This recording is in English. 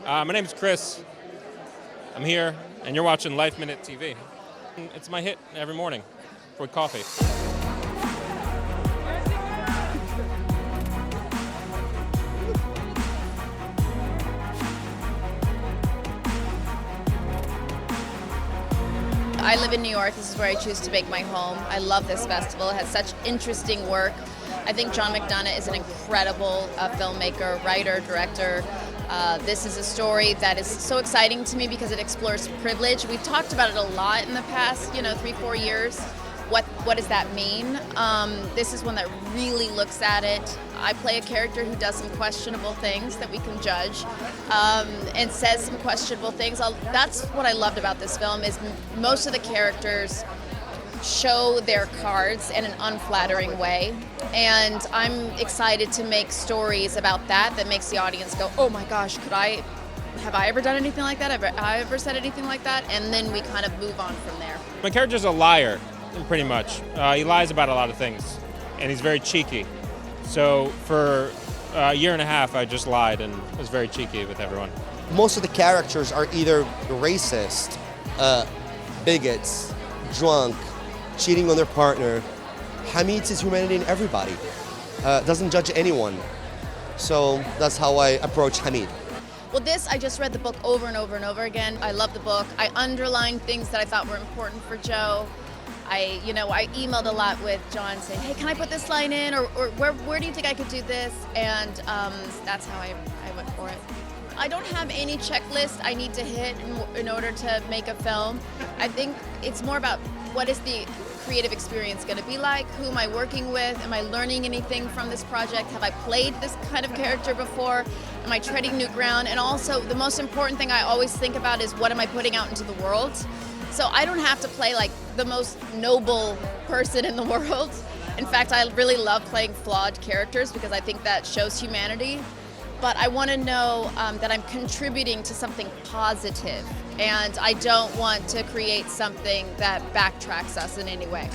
My name's Chris. I'm here, and you're watching Lifeminute TV. It's my hit every morning with coffee. I live in New York. This is where I choose to make my home. I love this festival. It has such interesting work. I think John McDonough is an incredible filmmaker, writer, director. This is a story that is so exciting to me because it explores privilege. We've talked about it a lot in the past, 3-4 years. What does that mean? This is one that really looks at it. I play a character who does some questionable things that we can judge, and says some questionable things. That's what I loved about this film is most of the characters show their cards in an unflattering way, and I'm excited to make stories about that makes the audience go, oh my gosh, have I ever done anything like that? Have I ever said anything like that? And then we kind of move on from there. My character's a liar, pretty much. He lies about a lot of things, and he's very cheeky. So for a year and a half, I just lied and was very cheeky with everyone. Most of the characters are either racist, bigots, drunk, cheating on their partner. Hamid sees humanity in everybody, doesn't judge anyone. So that's how I approach Hamid. Well, I just read the book over and over and over again. I love the book. I underlined things that I thought were important for Joe. I emailed a lot with John saying, hey, can I put this line in? Or where do you think I could do this? And that's how I went for it. I don't have any checklist I need to hit in order to make a film. I think it's more about what is the creative experience going to be like? Who am I working with? Am I learning anything from this project? Have I played this kind of character before? Am I treading new ground? And also, the most important thing I always think about is what am I putting out into the world? So I don't have to play like the most noble person in the world. In fact, I really love playing flawed characters because I think that shows humanity. But I want to know that I'm contributing to something positive, and I don't want to create something that backtracks us in any way.